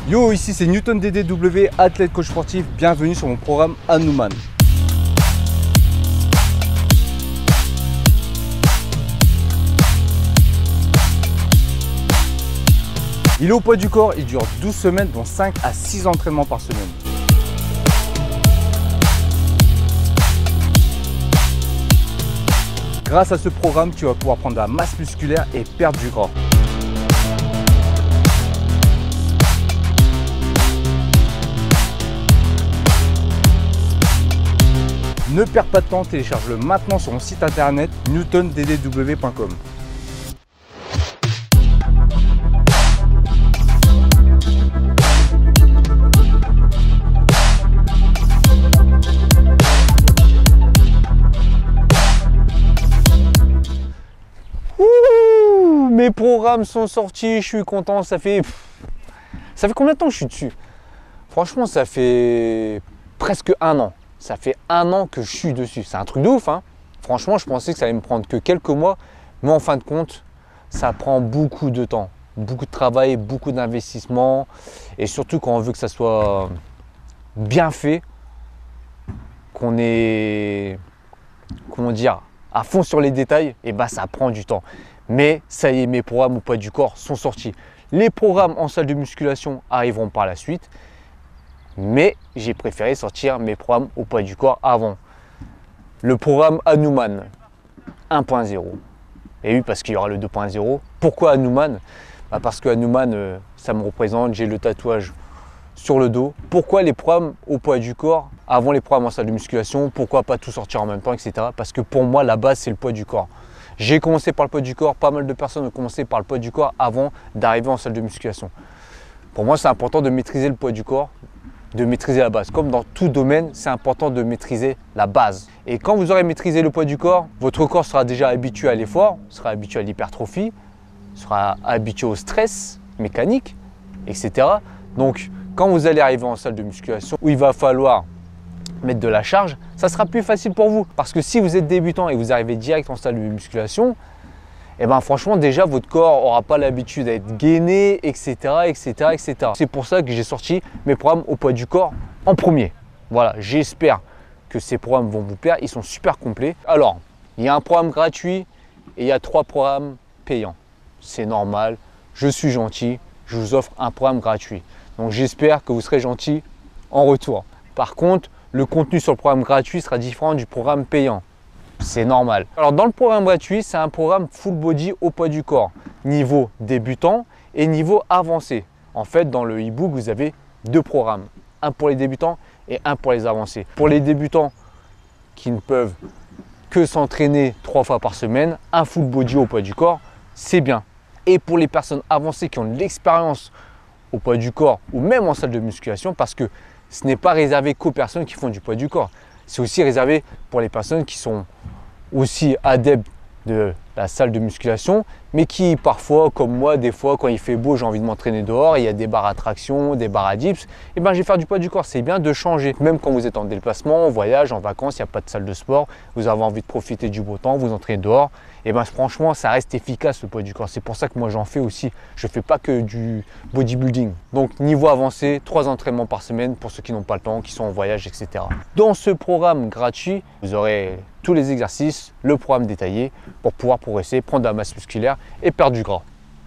Yo, ici c'est Newton DDW, athlète coach sportif. Bienvenue sur mon programme Hanuman. Il est au poids du corps, il dure 12 semaines, dont 5 à 6 entraînements par semaine. Grâce à ce programme, tu vas pouvoir prendre de la masse musculaire et perdre du gras. Ne perds pas de temps, télécharge-le maintenant sur mon site internet newtonddw.com. Mes programmes sont sortis, je suis content. Ça fait combien de temps que je suis dessus? Franchement, ça fait presque un an. Ça fait un an que je suis dessus. C'est un truc de ouf, hein. Franchement, je pensais que ça allait me prendre que quelques mois. Mais en fin de compte, ça prend beaucoup de temps. Beaucoup de travail, beaucoup d'investissement. Et surtout quand on veut que ça soit bien fait, qu'on est, comment dire, à fond sur les détails, et ben ça prend du temps. Mais ça y est, mes programmes au poids du corps sont sortis. Les programmes en salle de musculation arriveront par la suite. Mais j'ai préféré sortir mes programmes au poids du corps avant. Le programme Hanuman 1.0. Et oui, parce qu'il y aura le 2.0. Pourquoi Hanuman? Parce que Hanuman, ça me représente, j'ai le tatouage sur le dos. Pourquoi les programmes au poids du corps avant les programmes en salle de musculation? Pourquoi pas tout sortir en même temps, etc. Parce que pour moi, la base, c'est le poids du corps. J'ai commencé par le poids du corps, pas mal de personnes ont commencé par le poids du corps avant d'arriver en salle de musculation. Pour moi, c'est important de maîtriser le poids du corps, de maîtriser la base. Comme dans tout domaine, c'est important de maîtriser la base. Et quand vous aurez maîtrisé le poids du corps, votre corps sera déjà habitué à l'effort, sera habitué à l'hypertrophie, sera habitué au stress mécanique, etc. Donc, quand vous allez arriver en salle de musculation où il va falloir mettre de la charge, ça sera plus facile pour vous. Parce que si vous êtes débutant et vous arrivez direct en salle de musculation, et ben franchement, déjà, votre corps n'aura pas l'habitude d'être gainé, etc., etc., etc. C'est pour ça que j'ai sorti mes programmes au poids du corps en premier. Voilà, j'espère que ces programmes vont vous plaire. Ils sont super complets. Alors, il y a un programme gratuit et il y a 3 programmes payants. C'est normal, je suis gentil, je vous offre un programme gratuit. Donc, j'espère que vous serez gentil en retour. Par contre, le contenu sur le programme gratuit sera différent du programme payant. C'est normal. Alors dans le programme gratuit, c'est un programme full body au poids du corps, niveau débutant et niveau avancé. En fait, dans le e-book, vous avez 2 programmes, un pour les débutants et un pour les avancés. Pour les débutants qui ne peuvent que s'entraîner 3 fois par semaine, un full body au poids du corps, c'est bien. Et pour les personnes avancées qui ont de l'expérience au poids du corps ou même en salle de musculation, parce que ce n'est pas réservé qu'aux personnes qui font du poids du corps. C'est aussi réservé pour les personnes qui sont aussi adeptes de la salle de musculation, mais qui parfois, comme moi, des fois, quand il fait beau, j'ai envie de m'entraîner dehors, il y a des barres à traction, des barres à dips, et ben je vais faire du poids du corps. C'est bien de changer. Même quand vous êtes en déplacement, en voyage, en vacances, il n'y a pas de salle de sport, vous avez envie de profiter du beau temps, vous entraînez dehors, et ben franchement, ça reste efficace le poids du corps. C'est pour ça que moi j'en fais aussi. Je ne fais pas que du bodybuilding. Donc niveau avancé, 3 entraînements par semaine pour ceux qui n'ont pas le temps, qui sont en voyage, etc. Dans ce programme gratuit, vous aurez tous les exercices, le programme détaillé pour pouvoir progresser, prendre de la masse musculaire et perdre du gras.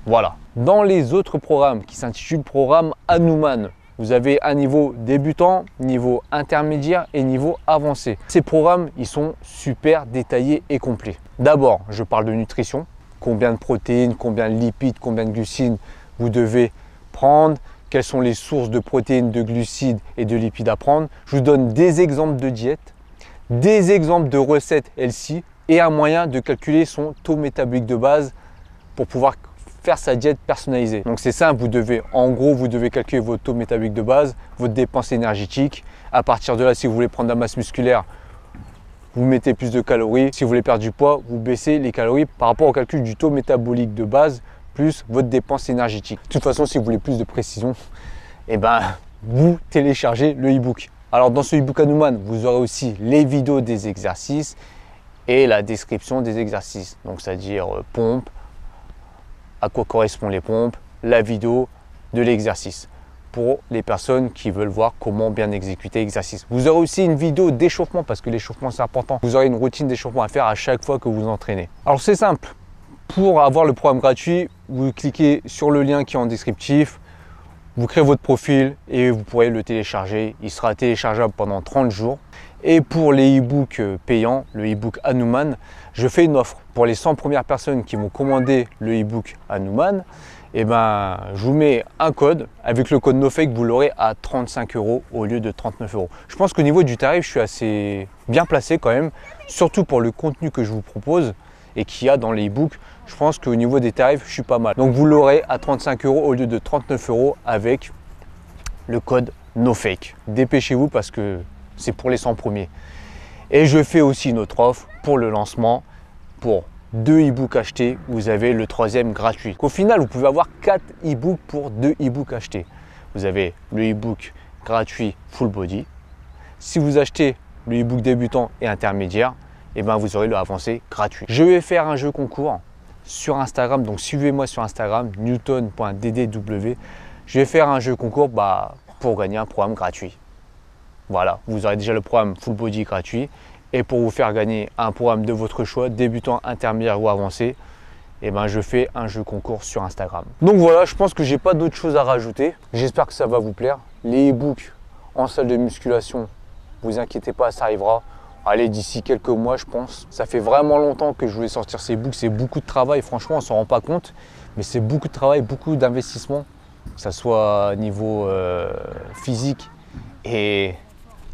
Voilà. Dans les autres programmes qui s'intitulent programme Hanuman, vous avez un niveau débutant, niveau intermédiaire et niveau avancé. Ces programmes, ils sont super détaillés et complets. D'abord, je parle de nutrition. Combien de protéines, combien de lipides, combien de glucides vous devez prendre. Quelles sont les sources de protéines, de glucides et de lipides à prendre. Je vous donne des exemples de diètes, des exemples de recettes healthy et un moyen de calculer son taux métabolique de base pour pouvoir faire sa diète personnalisée. Donc c'est simple, en gros, vous devez calculer votre taux métabolique de base, votre dépense énergétique. À partir de là, si vous voulez prendre de la masse musculaire, vous mettez plus de calories. Si vous voulez perdre du poids, vous baissez les calories par rapport au calcul du taux métabolique de base plus votre dépense énergétique. De toute façon, si vous voulez plus de précision, eh ben, vous téléchargez le e-book. Alors dans ce e-book Hanuman, vous aurez aussi les vidéos des exercices et la description des exercices. Donc c'est-à-dire pompe, à quoi correspondent les pompes, la vidéo de l'exercice. pour les personnes qui veulent voir comment bien exécuter l'exercice. Vous aurez aussi une vidéo d'échauffement parce que l'échauffement c'est important. Vous aurez une routine d'échauffement à faire à chaque fois que vous entraînez. Alors c'est simple, pour avoir le programme gratuit, vous cliquez sur le lien qui est en descriptif, vous créez votre profil et vous pourrez le télécharger. Il sera téléchargeable pendant 30 jours. Et pour les e-books payants, le e-book Hanuman, je fais une offre. Pour les 100 premières personnes qui vont commander le e-book Hanuman, je vous mets un code. Avec le code NoFake, vous l'aurez à 35 € au lieu de 39 €. Je pense qu'au niveau du tarif, je suis assez bien placé quand même, surtout pour le contenu que je vous propose et qu'il y a dans les e-books. Je pense qu'au niveau des tarifs, je suis pas mal. Donc vous l'aurez à 35 € au lieu de 39 € avec le code NoFake. Dépêchez-vous parce que c'est pour les 100 premiers. Et je fais aussi une autre offre pour le lancement. Pour 2 e-books achetés, vous avez le 3e gratuit. Au final, vous pouvez avoir 4 e-books pour 2 e-books achetés. Vous avez le e-book gratuit Full Body. Si vous achetez le e-book débutant et intermédiaire, vous aurez le avancé gratuit. Je vais faire un jeu concours sur Instagram, donc suivez-moi sur Instagram, newton.ddw. Je vais faire un jeu concours pour gagner un programme gratuit. Voilà, vous aurez déjà le programme Full Body gratuit. Et pour vous faire gagner un programme de votre choix, débutant, intermédiaire ou avancé, je fais un jeu concours sur Instagram. Donc voilà, je pense que j'ai pas d'autre chose à rajouter. J'espère que ça va vous plaire. Les e-books en salle de musculation, vous inquiétez pas, ça arrivera. Allez, d'ici quelques mois, je pense. Ça fait vraiment longtemps que je voulais sortir ces e-books. C'est beaucoup de travail, franchement, on ne s'en rend pas compte. Mais c'est beaucoup de travail, beaucoup d'investissement, que ce soit niveau physique et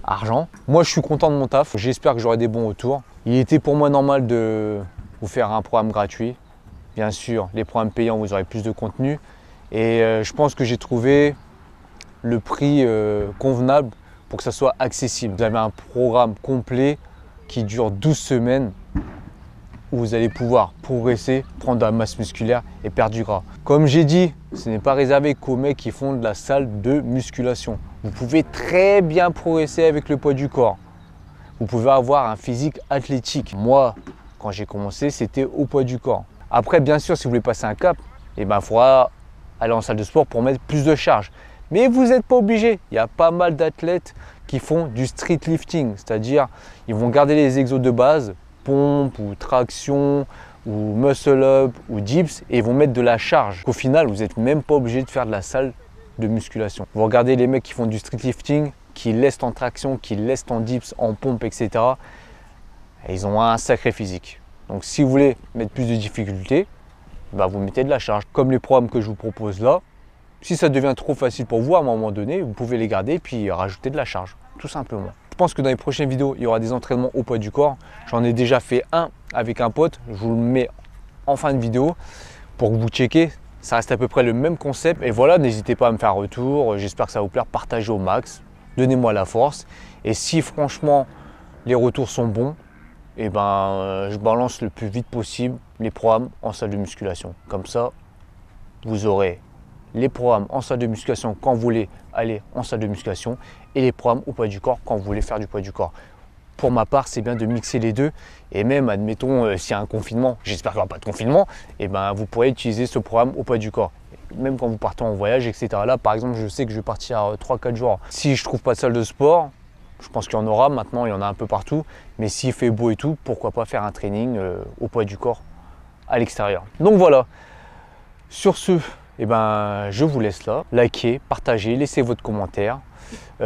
argent. Moi, je suis content de mon taf. J'espère que j'aurai des bons retours. Il était pour moi normal de vous faire un programme gratuit. Bien sûr, les programmes payants, vous aurez plus de contenu. Et je pense que j'ai trouvé le prix convenable pour que ça soit accessible. Vous avez un programme complet qui dure 12 semaines où vous allez pouvoir progresser, prendre de la masse musculaire et perdre du gras. Comme j'ai dit, ce n'est pas réservé qu'aux mecs qui font de la salle de musculation. Vous pouvez très bien progresser avec le poids du corps. Vous pouvez avoir un physique athlétique. Moi, quand j'ai commencé, c'était au poids du corps. Après, bien sûr, si vous voulez passer un cap, il faudra aller en salle de sport pour mettre plus de charge. Mais vous n'êtes pas obligé. Il y a pas mal d'athlètes qui font du street lifting, c'est-à-dire ils vont garder les exos de base, pompe ou traction ou muscle up ou dips, et ils vont mettre de la charge. Au final, vous n'êtes même pas obligé de faire de la salle de musculation. Vous regardez les mecs qui font du street lifting, qui laissent en traction, qui laissent en dips, en pompe, etc. Et ils ont un sacré physique. Donc si vous voulez mettre plus de difficultés, vous mettez de la charge. Comme les programmes que je vous propose là, si ça devient trop facile pour vous à un moment donné, vous pouvez les garder et puis rajouter de la charge, tout simplement. Je pense que dans les prochaines vidéos, il y aura des entraînements au poids du corps. J'en ai déjà fait un avec un pote, je vous le mets en fin de vidéo pour que vous checkez. Ça reste à peu près le même concept. Et voilà, n'hésitez pas à me faire un retour. J'espère que ça va vous plaire. Partagez au max. Donnez-moi la force. Et si franchement les retours sont bons, je balance le plus vite possible les programmes en salle de musculation. Comme ça, vous aurez les programmes en salle de musculation quand vous voulez aller en salle de musculation et les programmes au poids du corps quand vous voulez faire du poids du corps. Pour ma part, c'est bien de mixer les deux. Et même, admettons, s'il y a un confinement, j'espère qu'il n'y aura pas de confinement, vous pourrez utiliser ce programme au poids du corps. Même quand vous partez en voyage, etc. Là, par exemple, je sais que je vais partir 3-4 jours. Si je ne trouve pas de salle de sport, je pense qu'il y en aura. Maintenant, il y en a un peu partout. Mais s'il fait beau et tout, pourquoi pas faire un training au poids du corps à l'extérieur. Donc voilà. Sur ce, je vous laisse là. Likez, partagez, laissez votre commentaire.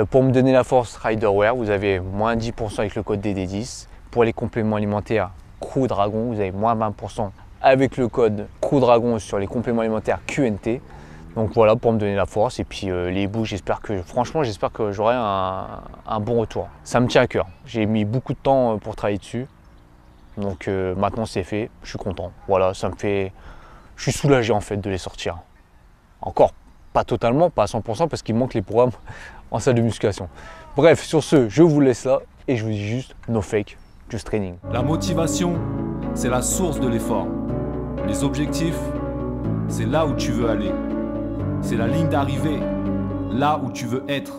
Pour me donner la force Riderwear, vous avez moins 10% avec le code DD10. Pour les compléments alimentaires Crew Dragon, vous avez moins 20% avec le code Crew Dragon sur les compléments alimentaires QNT. Donc voilà, pour me donner la force. Et puis les e-books, j'espère que j'aurai un bon retour. Ça me tient à cœur. J'ai mis beaucoup de temps pour travailler dessus. Donc maintenant c'est fait, je suis content. Voilà, ça me fait... Je suis soulagé en fait de les sortir. Encore pas totalement, pas à 100% parce qu'il manque les programmes en salle de musculation. Bref, sur ce, je vous laisse là et je vous dis juste no fake, just training. La motivation, c'est la source de l'effort. Les objectifs, c'est là où tu veux aller. C'est la ligne d'arrivée, là où tu veux être.